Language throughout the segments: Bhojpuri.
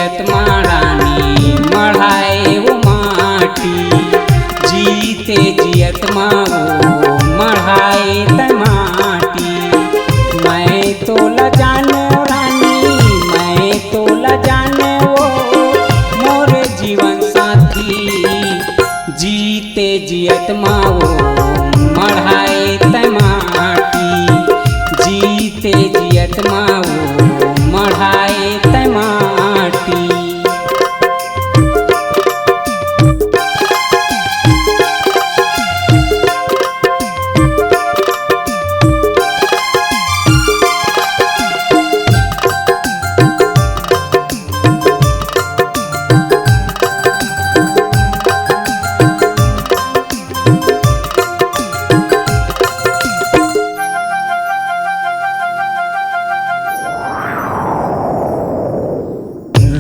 जियत महारानी मढ़ाए वो माटी, जीते जियत माओ मढ़ाए त माटी। मैं तो ल जाने रानी, मैं तो ल जाने वो मोर जीवन साथी, जीते जियत माओ मढ़ाए त माटी, जीते जियत माओ मढ़ाए त माटी।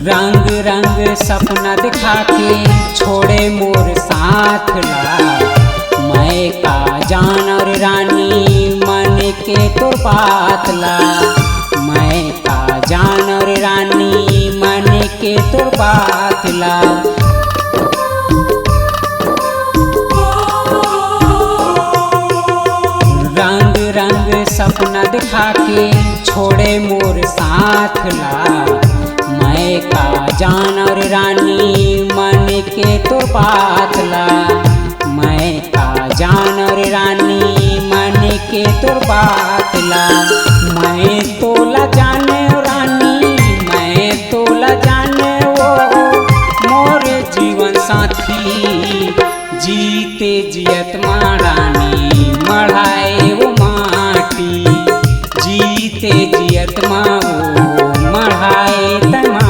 रंग रंग सपना दिखा के छोड़े मोर साथ ला, मैं का जानवर रानी मन के तो बात ला, मैं का जानवर रानी मन के तो बात ला। रंग रंग सपना दिखा के छोड़े मोर साथ ला, मैं का जानवर रानी मन के तो बात ला, मैं का जानवर रानी मन के तो बात ला। मैं तो ला जाने रानी, मैं तो ला जाने वो मोर जीवन साथी, जीते जियत महारानी मढ़ाए वो माटी, जीते जियत माओ मढ़ाए त माटी।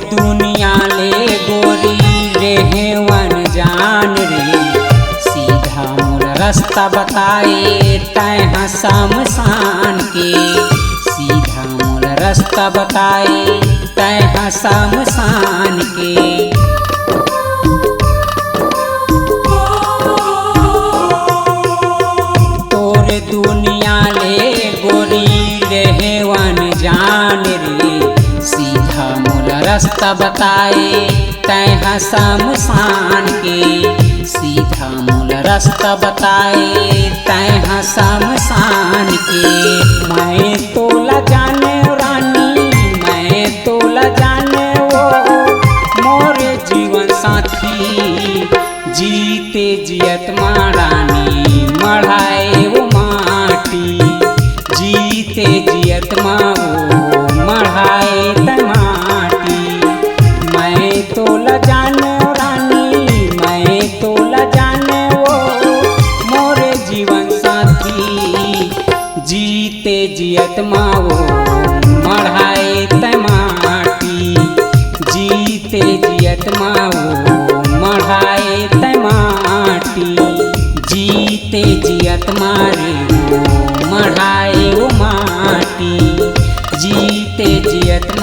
दुनिया ले गोरी रेहे वन जान रे, सीधा मोर रास्ता बताए तैहा शमशान के, सीधा मोर रास्ता बताए तैहा शमशान के। तोरे दुनिया ले गोरी रेहे वन जान रे, सीधा मोर रास्ता बताए तैहा शमशान के, सीधा मोर रास्ता बताए तैहा शमशान के। मैं तो ला जाने रानी, मैं तो ला जाने वो मोर जीवन साथी, जीते जियत महारानी मढ़ाए वो माटी, जीते जियत माओ मढ़ाए त माटी। मैं तो ल जाने रानी, मैं तो ल जाने वो मोर जीवन साथी, जीते जियत माओ मढ़ाए त माटी, जीते जियत माओ मढ़ाए त माटी, जीते जियत मारे वो मढ़ाए वो माटी, जीते जियत